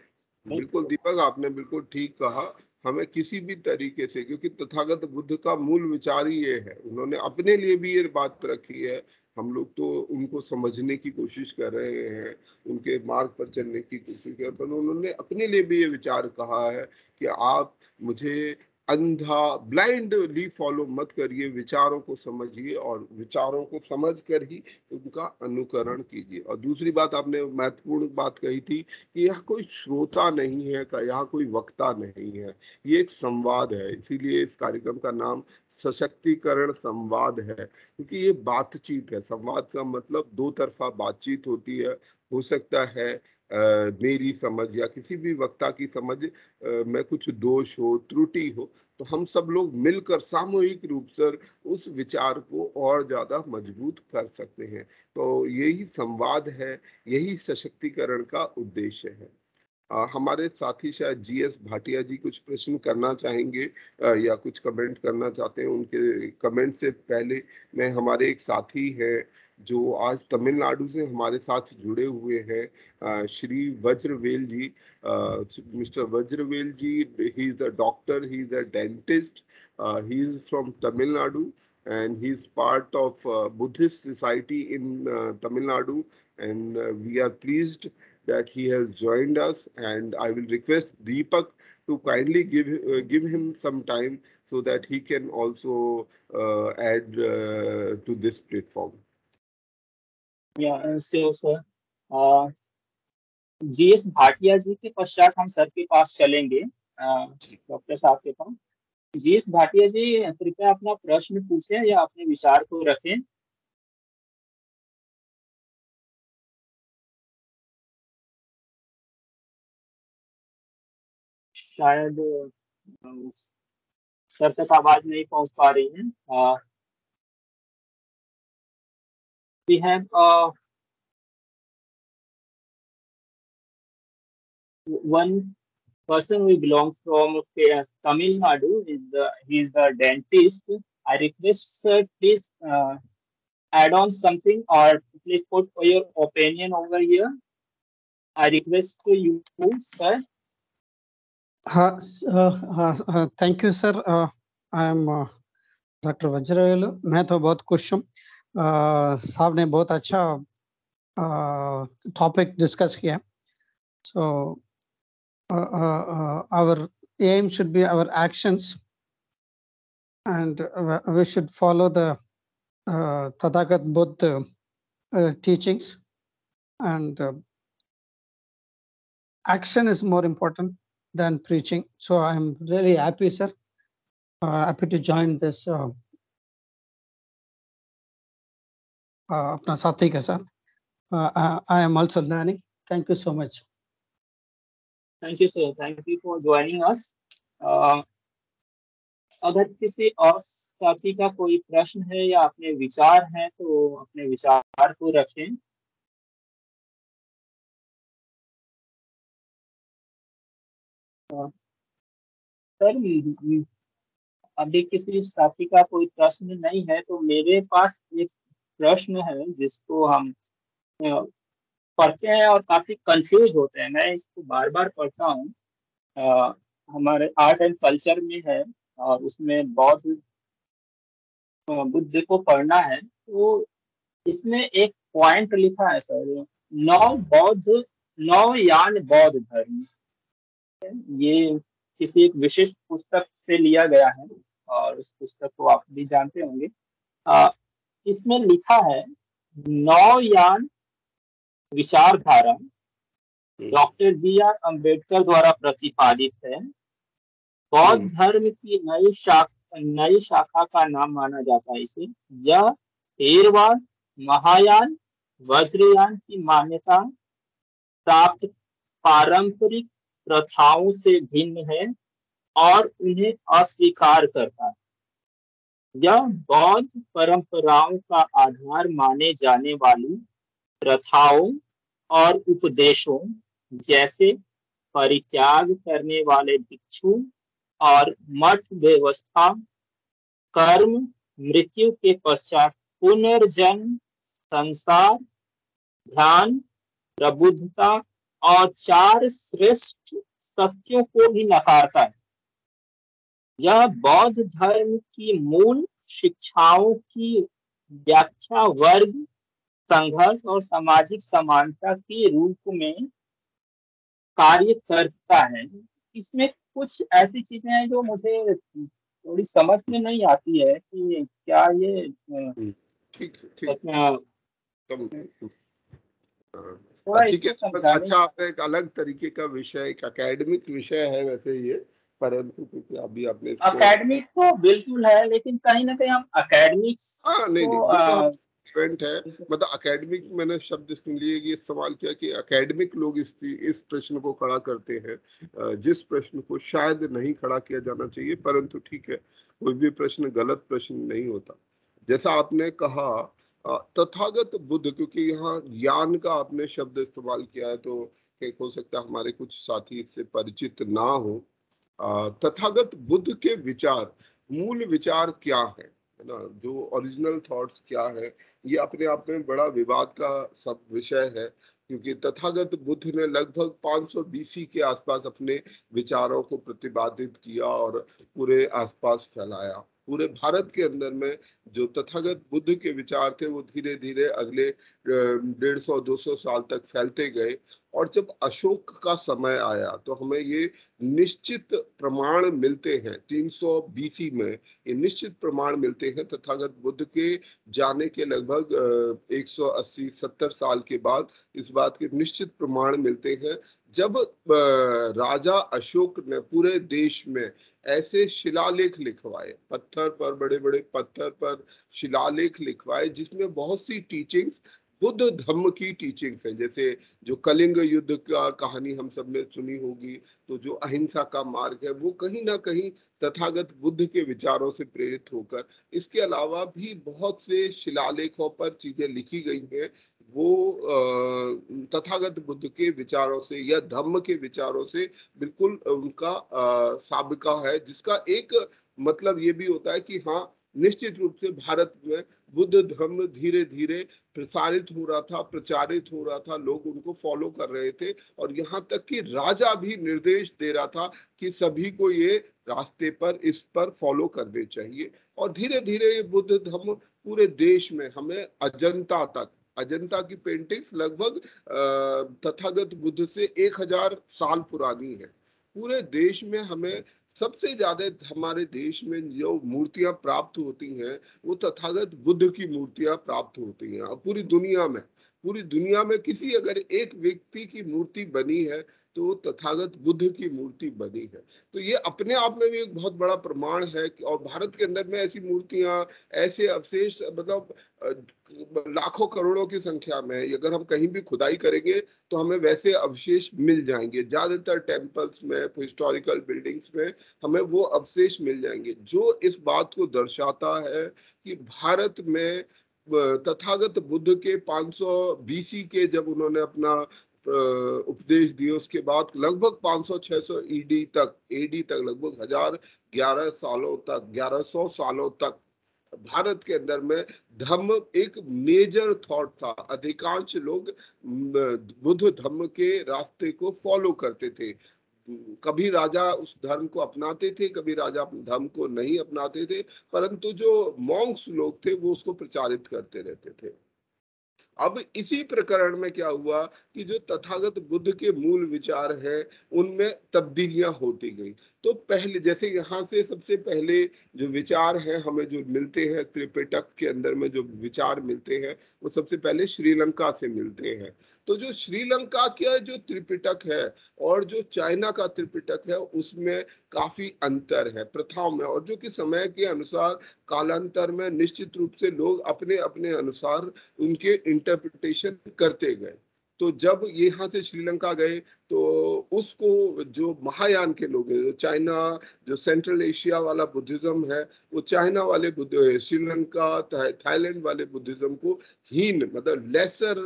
बिल्कुल दीपक, आपने बिल्कुल ठीक कहा। हमें किसी भी तरीके से, क्योंकि तथागत बुद्ध का मूल विचार ही ये है, उन्होंने अपने लिए भी ये बात रखी है। हम लोग तो उनको समझने की कोशिश कर रहे हैं, उनके मार्ग पर चलने की कोशिश कर रहे हैं, पर उन्होंने अपने लिए भी ये विचार कहा है कि आप मुझे अंधा ब्लाइंडली फॉलो मत करिए, विचारों को समझिए और विचारों को समझ कर ही उनका अनुकरण कीजिए। और दूसरी बात आपने महत्वपूर्ण बात कही थी कि यह कोई श्रोता नहीं है, का यहाँ कोई वक्ता नहीं है, ये एक संवाद है। इसीलिए इस कार्यक्रम का नाम सशक्तिकरण संवाद है, क्योंकि ये बातचीत है। संवाद का मतलब दो तरफा बातचीत होती है। हो सकता है मेरी समझ या किसी भी वक्ता की समझ में कुछ दोष हो, त्रुटि हो, तो हम सब लोग मिलकर सामूहिक रूप से उस विचार को और ज्यादा मजबूत कर सकते हैं। तो यही संवाद है, यही सशक्तिकरण का उद्देश्य है। हमारे साथी शायद जीएस भाटिया जी कुछ प्रश्न करना चाहेंगे या कुछ कमेंट करना चाहते हैं। उनके कमेंट से पहले मैं, हमारे एक साथी हैं जो आज तमिलनाडु से हमारे साथ जुड़े हुए हैं, Shri Vajravel ji. Mister Vajravel ji, he is a doctor, he is a dentist, he is from Tamil Nadu and he is part of Buddhist society in Tamil Nadu, and we are pleased that he has joined us, and I will request Deepak to kindly give him some time so that he can also add to this platform. या sir, GS Bhatia जी के पश्चात हम sir के पास चलेंगे, doctor साहब के पास। GS Bhatia जी, कृपया अपना प्रश्न पूछें या अपने विचार को रखें। शायद सर तक आवाज नहीं पहुंच पा रही है। we have one person who belongs from Tamil Nadu. He is the dentist. I request sir, please add on something or please put your opinion over here. I request to you, sir. Thank you sir. I am doctor Vajravel. मैं तो बहुत खुश हूँ, साहब ने बहुत अच्छा topic discuss किया। सो our aim should be our actions, and we should follow the Tathagat Buddha teachings, and action is more important than preaching. So I'm really happy, sir, happy to join this अपना साथी के साथ। I am also learning. Thank you so much. Thank you, sir. Thank you for joining us. अगर किसी और साथी का कोई प्रश्न है या अपने विचार हैं तो अपने विचार को रखें। सर, अभी किसी साथी का कोई प्रश्न नहीं है, तो मेरे पास एक प्रश्न है जिसको हम पढ़ते हैं और काफी कंफ्यूज होते हैं। मैं इसको बार बार पढ़ता हूँ। हमारे आर्ट एंड कल्चर में है और उसमें बुद्ध को पढ़ना है, तो इसमें एक पॉइंट लिखा है सर, नौ यान बौद्ध धर्म। ये किसी एक विशिष्ट पुस्तक से लिया गया है और उस पुस्तक को आप भी जानते होंगे। इसमें लिखा है 9 यान विचारधारा डॉक्टर बी.आर. अम्बेडकर द्वारा प्रतिपादित है। बौद्ध धर्म की नई शाखा का नाम माना जाता है इसे। यह थेरवाद, महायान, वज्रयान की मान्यता प्राप्त पारंपरिक प्रथाओं से भिन्न है और उन्हें अस्वीकार करता है। यह बौद्ध परंपराओं का आधार माने जाने वाली प्रथाओं और उपदेशों जैसे परित्याग करने वाले भिक्षु और मठ व्यवस्था, कर्म, मृत्यु के पश्चात पुनर्जन्म, संसार, ध्यान, प्रबुद्धता और 4 श्रेष्ठ सत्यों को भी नकारता है। यह बौद्ध धर्म की मूल शिक्षाओं की व्याख्या वर्ग, संघर्ष और सामाजिक समानता के रूप में कार्य करता है। इसमें कुछ ऐसी चीजें हैं जो मुझे थोड़ी समझ में नहीं आती है कि क्या ये ठीक है। अच्छा, आपने एक अलग तरीके का विषय, एक एकेडमिक विषय है वैसे ये, परंतु क्योंकि अभी आपने एकेडमिक तो बिल्कुल है, लेकिन कहीं ना कहीं हम एकेडमिक्स स्टूडेंट है, मतलब एकेडमिक, मैंने शब्द इसलिए ये सवाल किया कि एकेडमिक लोग इस प्रश्न को खड़ा करते हैं, जिस प्रश्न को शायद नहीं खड़ा किया जाना चाहिए, परंतु ठीक है, कोई भी प्रश्न गलत प्रश्न नहीं होता। जैसा आपने कहा तथागत बुद्ध, क्योंकि यहाँ ज्ञान का आपने शब्द इस्तेमाल किया है, तो हो सकता है हमारे कुछ साथी इससे परिचित ना हो। तथागत बुद्ध के विचार, मूल विचार क्या है ना, जो ओरिजिनल थॉट्स क्या है, ये अपने आप में बड़ा विवाद का सब विषय है, क्योंकि तथागत बुद्ध ने लगभग 500 BC के आसपास अपने विचारों को प्रतिपादित किया और पूरे आसपास फैलाया। पूरे भारत के अंदर में जो तथागत बुद्ध के विचार थे वो धीरे धीरे अगले 150-200 साल तक फैलते गए, और जब अशोक का समय आया तो हमें ये निश्चित प्रमाण मिलते हैं 300 BC में, ये निश्चित प्रमाण मिलते हैं तथागत बुद्ध के जाने के लगभग 180-70 साल के बाद इस बात के निश्चित प्रमाण मिलते हैं, जब राजा अशोक ने पूरे देश में ऐसे शिलालेख लिखवाए, पत्थर पर, बड़े बड़े पत्थर पर शिलालेख लिखवाए, जिसमें बहुत सी टीचिंग्स बुद्ध धर्म की टीचिंग्स है। जैसे जो कलिंग युद्ध का कहानी हम सब ने सुनी होगी, तो जो अहिंसा का मार्ग है वो कहीं ना कहीं तथागत बुद्ध के विचारों से प्रेरित होकर, इसके अलावा भी बहुत से शिलालेखों पर चीजें लिखी गई हैं, वो तथागत बुद्ध के विचारों से या धम्म के विचारों से बिल्कुल उनका साबिका है, जिसका एक मतलब ये भी होता है कि हाँ, निश्चित रूप से भारत में बुद्ध धर्म धीरे धीरे प्रसारित हो रहा था, प्रचारित हो रहा था, लोग उनको फॉलो कर रहे थे, और यहाँ तक कि राजा भी निर्देश दे रहा था कि सभी को ये रास्ते पर, इस पर फॉलो करने चाहिए। और धीरे धीरे ये बुद्ध धर्म पूरे देश में, हमें अजंता तक, अजंता की पेंटिंग्स लगभग तथागत बुद्ध से 1000 साल पुरानी है। पूरे देश में हमें सबसे ज्यादा हमारे देश में जो मूर्तियां प्राप्त होती हैं वो तथागत बुद्ध की मूर्तियां प्राप्त होती हैं। पूरी दुनिया में किसी अगर एक व्यक्ति की मूर्ति बनी है तो तथागत बुद्ध की मूर्ति बनी है। तो ये अपने आप में भी एक बहुत बड़ा प्रमाण है। और भारत के अंदर में ऐसी मूर्तियां, ऐसे अवशेष, मतलब लाखों करोड़ों की संख्या में, अगर हम कहीं भी खुदाई करेंगे तो हमें वैसे अवशेष मिल जाएंगे। ज्यादातर टेम्पल्स में, हिस्टोरिकल बिल्डिंग्स में हमें वो अवशेष मिल जाएंगे, जो इस बात को दर्शाता है कि भारत में तथागत बुद्ध के 500 BC के जब उन्होंने अपना उपदेश दिए, उसके बाद लगभग 500-600 AD तक लगभग 1100 सालों तक भारत के अंदर में धम्म एक मेजर थॉट था। अधिकांश लोग बुद्ध धम्म के रास्ते को फॉलो करते थे। कभी राजा उस धर्म को अपनाते थे, कभी राजा अपने धर्म को नहीं अपनाते थे, परंतु जो मॉन्क्स लोग थे वो उसको प्रचारित करते रहते थे। अब इसी प्रकरण में क्या हुआ कि जो तथागत बुद्ध के मूल विचार है उनमें तब्दीलियां होती गई। तो पहले जैसे यहाँ से सबसे पहले जो विचार है हमें जो मिलते हैं त्रिपिटक के अंदर में जो विचार मिलते हैं वो सबसे पहले श्रीलंका से मिलते हैं। तो जो श्रीलंका का जो त्रिपिटक है और जो चाइना का त्रिपिटक है उसमें काफी अंतर है प्रथाओं में, और जो कि समय के अनुसार कालांतर में निश्चित रूप से लोग अपने अपने अनुसार उनके इंटरप्रिटेशन करते गए। तो जब यहाँ से श्रीलंका गए तो उसको जो महायान के लोग हैं, जो चाइना, जो सेंट्रल एशिया वाला बुद्धिज्म है, वो चाइना वाले बुद्ध, श्रीलंका थाईलैंड वाले बुद्धिज्म को हीन मतलब लेसर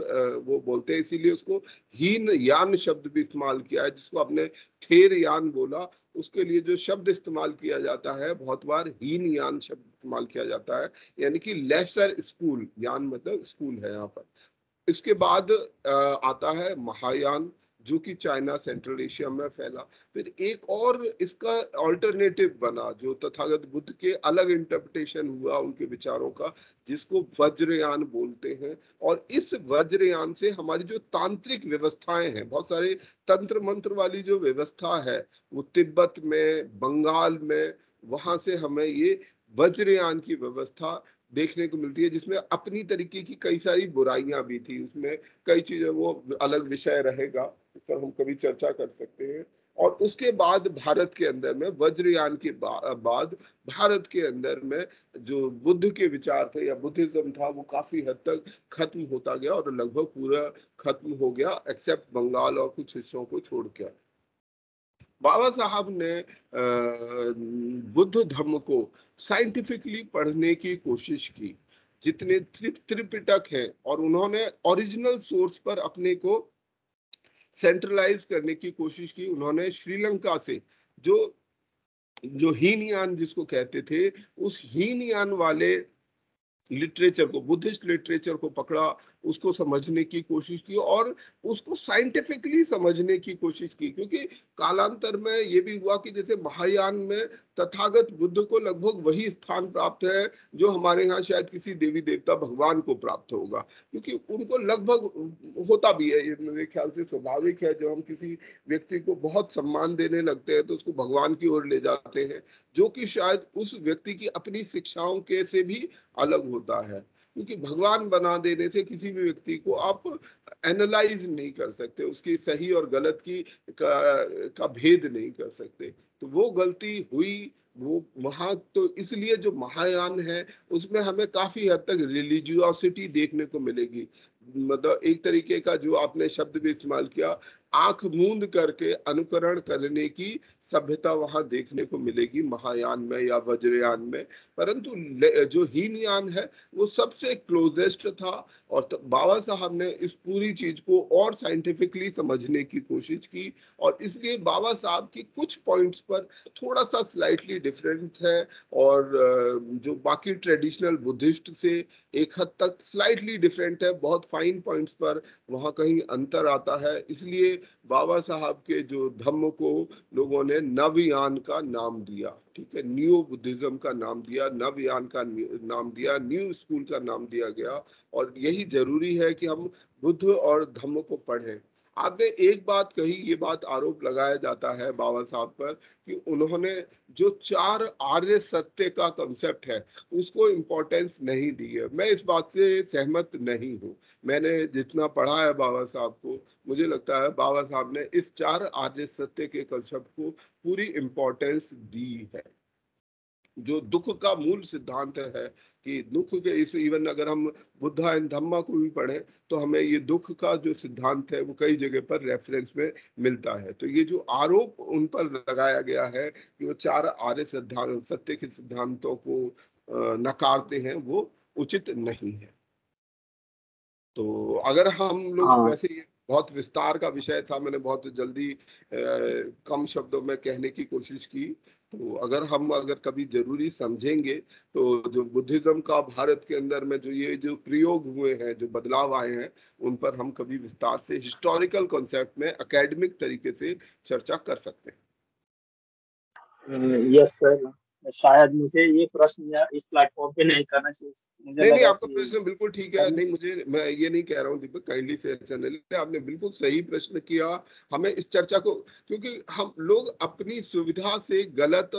वो बोलते हैं, इसीलिए उसको हीन यान शब्द भी इस्तेमाल किया है, जिसको आपने थेर यान बोला, उसके लिए जो शब्द इस्तेमाल किया जाता है बहुत बार हीन यान शब्द इस्तेमाल किया जाता है, यानी कि लेसर स्कूल, यान मतलब स्कूल है यहाँ पर। इसके बाद आता है महायान जो कि चाइना सेंट्रल एशिया में फैला। फिर एक और इसका अल्टरनेटिव बना जो तथागत बुद्ध के अलग इंटरप्रिटेशन हुआ उनके विचारों का, जिसको वज्रयान बोलते हैं। और इस वज्रयान से हमारी जो तांत्रिक व्यवस्थाएं हैं, बहुत सारे तंत्र मंत्र वाली जो व्यवस्था है वो तिब्बत में, बंगाल में, वहां से हमें ये वज्रयान की व्यवस्था देखने को मिलती है, जिसमें अपनी तरीके की कई सारी बुराइयां भी थी। उसमें कई चीजें, वो अलग विषय रहेगा, इस पर हम कभी चर्चा कर सकते हैं। और उसके बाद भारत के अंदर में वज्रयान के बाद भारत के अंदर में जो बुद्ध के विचार थे या बुद्धिज्म था वो काफी हद तक खत्म होता गया और लगभग पूरा खत्म हो गया, एक्सेप्ट बंगाल और कुछ हिस्सों को छोड़ के। बाबा साहब ने बुद्ध धर्म को साइंटिफिकली पढ़ने की कोशिश की, जितने त्रिपिटक है, और उन्होंने ओरिजिनल सोर्स पर अपने को सेंट्रलाइज करने की कोशिश की। उन्होंने श्रीलंका से जो हीनयान जिसको कहते थे, उस हीनयान वाले लिटरेचर को, बुद्धिस्ट लिटरेचर को पकड़ा, उसको समझने की कोशिश की और उसको साइंटिफिकली समझने की कोशिश की। क्योंकि कालांतर में ये भी हुआ कि जैसे महायान में तथागत बुद्ध को लगभग वही स्थान प्राप्त है जो हमारे यहाँ शायद किसी देवी देवता भगवान को प्राप्त होगा, क्योंकि उनको लगभग होता भी है, ये मेरे ख्याल से स्वाभाविक है। जब हम किसी व्यक्ति को बहुत सम्मान देने लगते हैं तो उसको भगवान की ओर ले जाते हैं, जो कि शायद उस व्यक्ति की अपनी शिक्षाओं के से भी अलग होता है। क्योंकि भगवान बना देने से किसी भी व्यक्ति को आप एनालाइज नहीं कर सकते, उसकी सही और गलत की का भेद नहीं कर सकते। तो वो गलती हुई वो वहां। तो इसलिए जो महायान है उसमें हमें काफी हद तक रिलीजियोसिटी देखने को मिलेगी, मतलब एक तरीके का जो आपने शब्द भी इस्तेमाल किया, आंख मूंद करके अनुकरण करने की सभ्यता वहां देखने को मिलेगी महायान में या वज्रयान में। परंतु जो हीनयान है वो सबसे क्लोजेस्ट था, और बाबा साहब ने इस पूरी चीज को और साइंटिफिकली समझने की कोशिश की। और इसलिए बाबा साहब की कुछ पॉइंट्स पर थोड़ा सा स्लाइटली डिफरेंट है, और जो बाकी ट्रेडिशनल बुद्धिस्ट से एक हद तक स्लाइटली डिफरेंट है, बहुत फाइन पॉइंट्स पर वहां कहीं अंतर आता है। इसलिए बाबा साहब के जो धम्म को लोगों ने नवयान का नाम दिया, ठीक है, न्यू बुद्धिज्म का नाम दिया, नवयान का नाम दिया, न्यू स्कूल का नाम दिया गया। और यही जरूरी है कि हम बुद्ध और धम्म को पढ़ें। आपने एक बात कही, ये बात आरोप लगाया जाता है बाबा साहब पर कि उन्होंने जो 4 आर्य सत्य का कंसेप्ट है उसको इम्पोर्टेंस नहीं दी है। मैं इस बात से सहमत नहीं हूँ। मैंने जितना पढ़ा है बाबा साहब को, मुझे लगता है बाबा साहब ने इस 4 आर्य सत्य के कंसेप्ट को पूरी इम्पोर्टेंस दी है। जो दुख का मूल सिद्धांत है कि दुख के इस, इवन अगर हम बुद्धा एंड धम्मा को भी पढ़ें तो हमें ये दुख का जो सिद्धांत है वो कई जगह पर रेफरेंस में मिलता है। तो ये जो आरोप उन पर लगाया गया है कि वो 4 आर्य सिद्धांत सत्य के सिद्धांतों को नकारते हैं, वो उचित नहीं है। तो अगर हम लोग, वैसे ये बहुत विस्तार का विषय था, मैंने बहुत जल्दी कम शब्दों में कहने की कोशिश की। तो अगर कभी जरूरी समझेंगे तो जो बुद्धिज्म का भारत के अंदर में जो ये जो प्रयोग हुए हैं, जो बदलाव आए हैं, उन पर हम कभी विस्तार से हिस्टोरिकल कॉन्सेप्ट में एकेडमिक तरीके से चर्चा कर सकते हैं। यस सर, शायद मुझे ये प्रश्न या इस प्लेटफॉर्म पे नहीं करना चाहिए। मुझे नहीं लगा आपका कि प्रश्न बिल्कुल ठीक है। नहीं मुझे, मैं ये नहीं कह रहा हूँ दीपक, काइंडली से ऐसा नहीं ले, आपने बिल्कुल सही प्रश्न किया। हमें इस चर्चा को, क्योंकि हम लोग अपनी सुविधा से गलत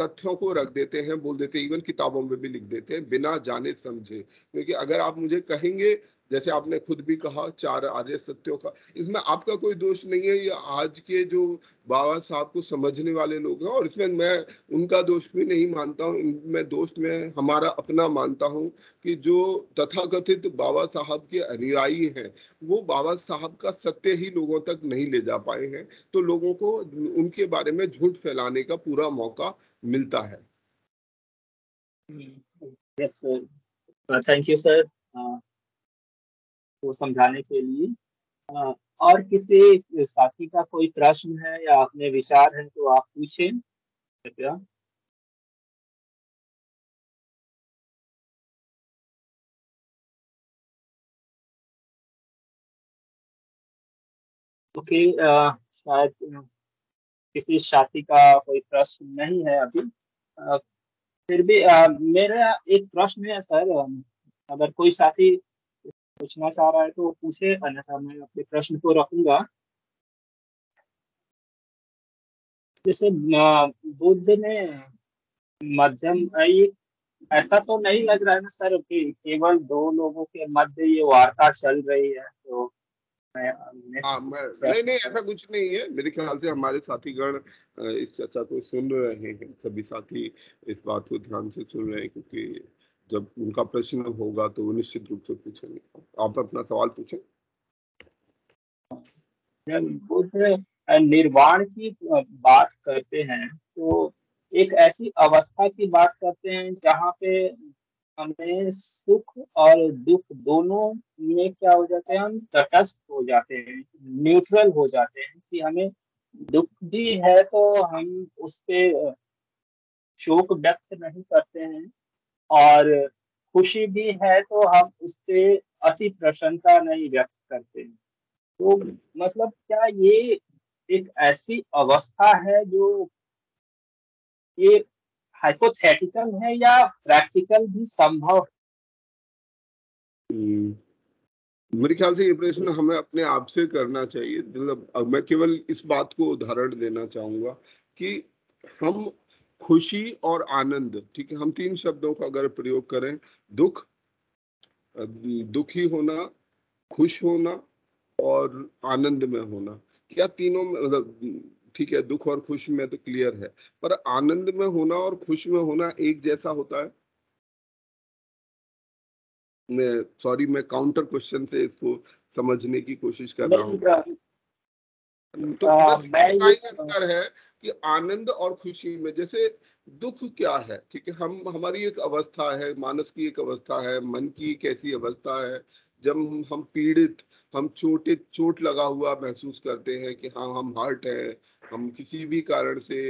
तथ्यों को रख देते हैं, बोल देते हैं, इवन किताबों में भी लिख देते हैं बिना जाने समझे। क्योंकि अगर आप मुझे कहेंगे, जैसे आपने खुद भी कहा 4 आर्य सत्यों का, इसमें आपका कोई दोष नहीं है। ये आज के जो बाबा साहब को समझने वाले लोग हैं, और इसमें मैं उनका दोष भी नहीं मानता हूँ, इनमें दोष में हमारा अपना मानता हूँ कि जो तथाकथित बाबा साहब के अनुयायी हैं, वो बाबा साहब का सत्य ही लोगों तक नहीं ले जा पाए हैं, तो लोगों को उनके बारे में झूठ फैलाने का पूरा मौका मिलता है। यस, थैंक यू सर वो समझाने के लिए। और किसी साथी का कोई प्रश्न है या अपने विचार हैं तो आप पूछें कृपया। ओके, शायद किसी साथी का कोई प्रश्न नहीं है अभी। फिर भी मेरा एक प्रश्न है सर, अगर कोई साथी पूछना चाह रहा है तो पूछे, अन्यथा मैं अपने प्रश्न को रखूंगा। जैसे बुद्ध ने मध्यम, ये ऐसा तो नहीं लग रहा है ना सर कि केवल 2 लोगों के मध्य ये वार्ता चल रही है, तो मैं नहीं ऐसा कुछ नहीं है। मेरे ख्याल से हमारे साथीगण इस चर्चा को सुन रहे हैं, सभी साथी इस बात को ध्यान से सुन रहे हैं, क्योंकि जब उनका प्रश्न होगा तो वो निश्चित रूप से पूछेंगे। आप अपना सवाल पूछें। जब बुद्ध निर्वाण की बात करते हैं तो एक ऐसी अवस्था की बात करते हैं जहाँ पे हमें सुख और दुख दोनों में क्या हो जाते हैं, हम तटस्थ हो जाते हैं, न्यूट्रल हो जाते हैं, कि हमें दुख भी है तो हम उस पे शोक व्यक्त नहीं करते हैं, और खुशी भी है तो हम उस पे अति प्रसन्नता नहीं व्यक्त करते हैं। तो मतलब क्या ये एक ऐसी अवस्था है जो ये हाइपोथेटिकल है या प्रैक्टिकल भी संभव? मेरे ख्याल से ये प्रश्न हमें अपने आप से करना चाहिए। मतलब मैं केवल इस बात को उदाहरण देना चाहूंगा कि हम खुशी और आनंद, ठीक है, हम 3 शब्दों का अगर प्रयोग करें, दुख, दुखी होना, खुश होना और आनंद में होना, क्या तीनों में, मतलब ठीक है, दुख और खुश में तो क्लियर है, पर आनंद में होना और खुश में होना एक जैसा होता है? मैं काउंटर क्वेश्चन से इसको समझने की कोशिश कर रहा हूँ। तो बस मैं इतना ये ही अंतर है कि आनंद और खुशी में, जैसे दुख क्या है, ठीक है, हम, हमारी एक अवस्था है, मानस की एक अवस्था है, मन की एक ऐसी अवस्था है, जब हम पीड़ित, हम चोट लगा हुआ महसूस करते हैं कि हाँ हम हर्ट है, हम किसी भी कारण से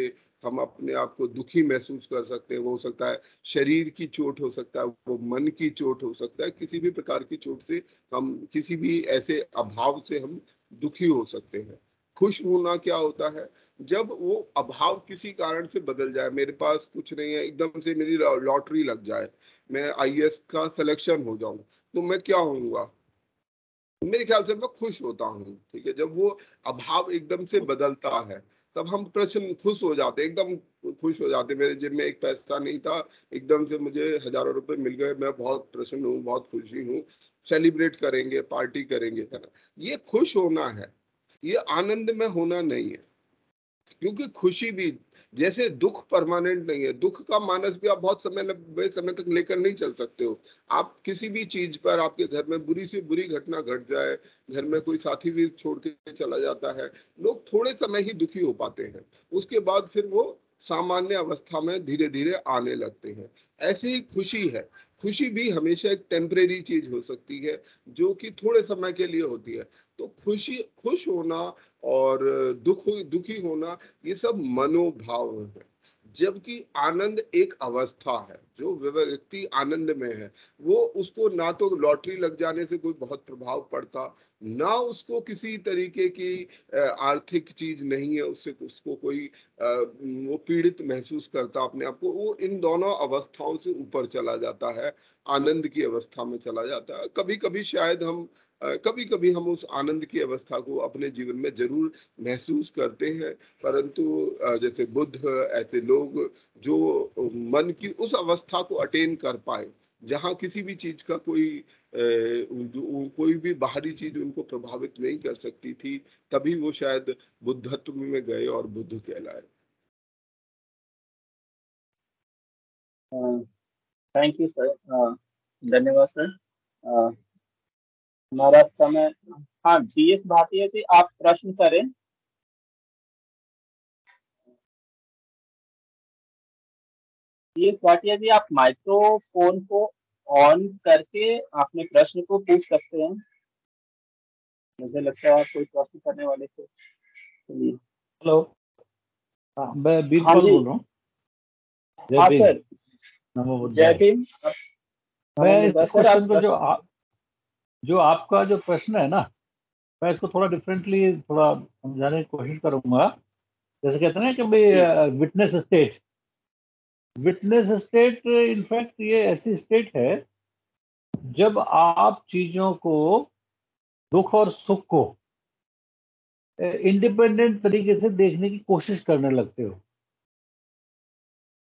हम अपने आप को दुखी महसूस कर सकते हैं। वो हो सकता है शरीर की चोट, हो सकता है वो मन की चोट, हो सकता है किसी भी प्रकार की चोट से, हम किसी भी ऐसे अभाव से हम दुखी हो सकते हैं। खुश होना क्या होता है? जब वो अभाव किसी कारण से बदल जाए, मेरे पास कुछ नहीं है, एकदम से मेरी लॉटरी लग जाए, मैं आईएएस का सिलेक्शन हो जाऊं, तो मैं क्या होऊंगा? मेरे ख्याल से मैं खुश होता हूँ, ठीक है। जब वो अभाव एकदम से बदलता है, तब हम प्रसन्न, खुश हो जाते, एकदम खुश हो जाते। मेरे जेब में एक पैसा नहीं था, एकदम से मुझे हजारों रुपए मिल गए, मैं बहुत प्रसन्न हूँ, बहुत खुशी हूँ, सेलिब्रेट करेंगे, पार्टी करेंगे, है ना। ये खुश होना है, ये आनंद में होना नहीं है। क्योंकि खुशी भी, जैसे दुख परमानेंट नहीं है, दुख का मानस भी आप बहुत समय समय तक लेकर नहीं चल सकते हो। आप किसी भी चीज पर, आपके घर में बुरी से बुरी घटना घट जाए, घर में कोई साथी भी छोड़ के चला जाता है, लोग थोड़े समय ही दुखी हो पाते हैं, उसके बाद फिर वो सामान्य अवस्था में धीरे धीरे आने लगते हैं। ऐसी ही खुशी है, खुशी भी हमेशा एक टेम्परेरी चीज हो सकती है, जो कि थोड़े समय के लिए होती है। तो खुश होना और दुखी होना, ये सब मनोभाव है। जबकि आनंद एक अवस्था है। जो व्यक्ति आनंद में है वो, उसको ना तो लॉटरी लग जाने से कोई बहुत प्रभाव पड़ता, ना उसको किसी तरीके की आर्थिक चीज नहीं है, उससे उसको कोई वो पीड़ित महसूस करता अपने आप को। वो इन दोनों अवस्थाओं से ऊपर चला जाता है, आनंद की अवस्था में चला जाता है। कभी कभी शायद हम कभी कभी हम उस आनंद की अवस्था को अपने जीवन में जरूर महसूस करते हैं, परंतु जैसे बुद्ध, ऐसे लोग जो मन की उस अवस्था को अटेन कर पाए जहां किसी भी चीज का कोई भी बाहरी चीज उनको प्रभावित नहीं कर सकती थी, तभी वो शायद बुद्धत्व में गए और बुद्ध कहलाए। थैंक यू सर, धन्यवाद सर। हमारा समय, हाँ GS भाटिया जी आप प्रश्न करें। GS भाटिया जी आप माइक्रोफोन को ऑन करके अपने प्रश्न को पूछ सकते हैं। मुझे लगता है आप कोई प्रश्न करने वाले थे। चलिए। हेलो, मैं बीरबल हाँ जी। बोल रहा हूँ। हाँ सर, नमो बुद्धाय। जय भीम। मैं नमो बुद्धाय इस सर, क्वेश्चन आप को जो आपका जो प्रश्न है ना, मैं इसको थोड़ा डिफरेंटली थोड़ा समझाने की कोशिश करूंगा। जैसे कहते हैं ना कि भाई विटनेस स्टेट इनफैक्ट ये ऐसी स्टेट है जब आप चीजों को, दुख और सुख को इंडिपेंडेंट तरीके से देखने की कोशिश करने लगते हो।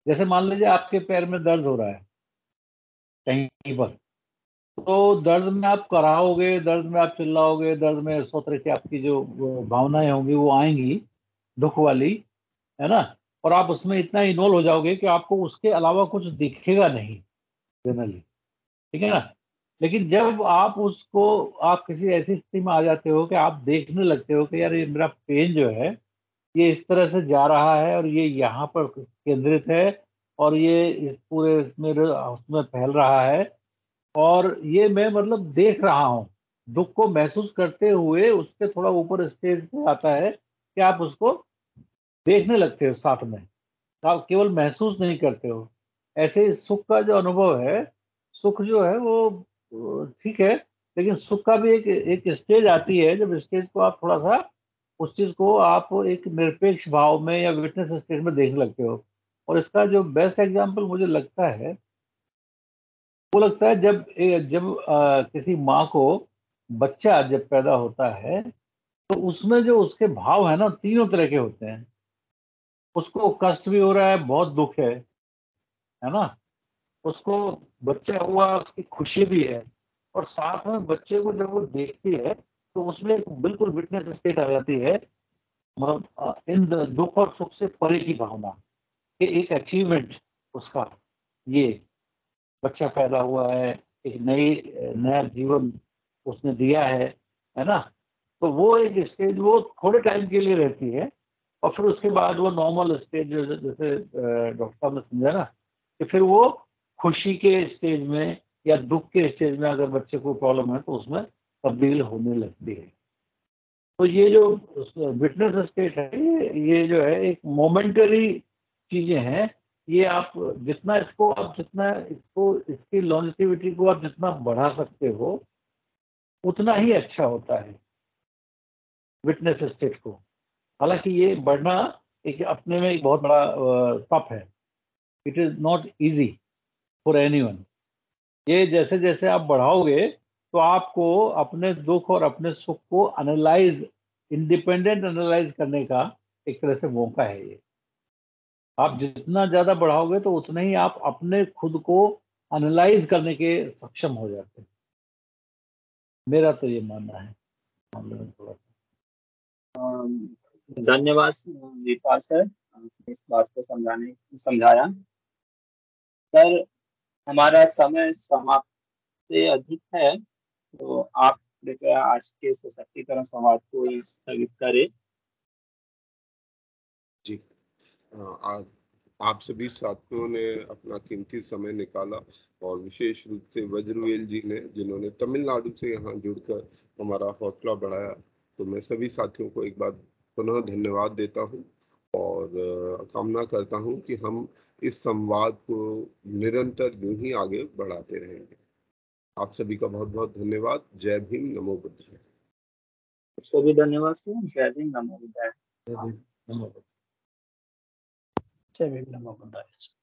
जैसे मान लीजिए आपके पैर में दर्द हो रहा है कहीं पर, तो दर्द में आप कराओगे, दर्द में आप चिल्लाओगे, दर्द में 100 तरह की आपकी जो भावनाएं होंगी वो आएंगी, दुख वाली, है ना। और आप उसमें इतना इन्वॉल्व हो जाओगे कि आपको उसके अलावा कुछ दिखेगा नहीं जनरली, ठीक है ना। लेकिन जब आप किसी ऐसी स्थिति में आ जाते हो कि आप देखने लगते हो कि यार ये मेरा पेन जो है ये इस तरह से जा रहा है और ये यहाँ पर केंद्रित है और ये इस पूरे मेरे उसमें फैल रहा है, और ये मैं मतलब देख रहा हूँ, दुख को महसूस करते हुए उसके थोड़ा ऊपर स्टेज पे आता है कि आप उसको देखने लगते हो साथ में, आप केवल महसूस नहीं करते हो। ऐसे ही सुख का जो अनुभव है, सुख जो है वो ठीक है, लेकिन सुख का भी एक स्टेज आती है जब स्टेज को आप थोड़ा सा, उस चीज को आप एक निरपेक्ष भाव में या विटनेस स्टेज में देखने लगते हो। और इसका जो बेस्ट एग्जांपल मुझे लगता है, वो लगता है जब किसी माँ को बच्चा जब पैदा होता है तो उसमें जो उसके भाव है ना, तीनों तरह के होते हैं। उसको कष्ट भी हो रहा है, बहुत दुख है ना। उसको बच्चा हुआ, उसकी खुशी भी है, और साथ में बच्चे को जब वो देखती है तो उसमें एक बिल्कुल विटनेस स्टेट आ जाती है, मतलब इन दुख और सुख से परे की भावना कि एक अचीवमेंट उसका, ये बच्चा पैदा हुआ है, एक नया जीवन उसने दिया है ना। तो वो एक स्टेज वो थोड़े टाइम के लिए रहती है, और फिर उसके बाद वो नॉर्मल स्टेज, जैसे डॉक्टर साहब ने समझा ना, कि फिर वो खुशी के स्टेज में या दुख के स्टेज में अगर बच्चे को प्रॉब्लम है तो उसमें तब्दील होने लगती है। तो ये जो विटनेस स्टेट है, ये जो है एक मोमेंटरी चीजें हैं। ये आप जितना इसको इसकी लॉन्जिटिविटी को आप जितना बढ़ा सकते हो उतना ही अच्छा होता है विटनेस स्टेट को। हालांकि ये बढ़ना एक अपने में एक बहुत बड़ा तप है। It is not easy for anyone. ये जैसे जैसे आप बढ़ाओगे तो आपको अपने दुख और अपने सुख को इंडिपेंडेंट एनालाइज करने का एक तरह से मौका है ये। आप जितना ज्यादा बढ़ाओगे तो उतना ही आप अपने खुद को एनालाइज करने के सक्षम हो जाते हैं। मेरा तो ये मानना है। थोड़ा धन्यवाद विकास सर, इस बात को समझाया। सर हमारा समय समाप्त से अधिक है, तो आप कृपया आज के सशक्तिकरण संवाद को स्थगित करें। जी, आज आप सभी साथियों ने अपना कीमती समय निकाला, और विशेष रूप से वज्रवेल जी ने, जिन्होंने तमिलनाडु से यहाँ जुड़कर हमारा हौसला बढ़ाया। तो मैं सभी साथियों को एक बार पुनः धन्यवाद देता हूँ। और कामना करता हूं कि हम इस संवाद को निरंतर यूं ही आगे बढ़ाते रहेंगे। आप सभी का बहुत बहुत धन्यवाद। जय भीम, नमो बुद्धाय। उसको भी धन्यवाद सर। जय भीम, नमो बुद्धाय। जय भीम, नमो बुद्धाय।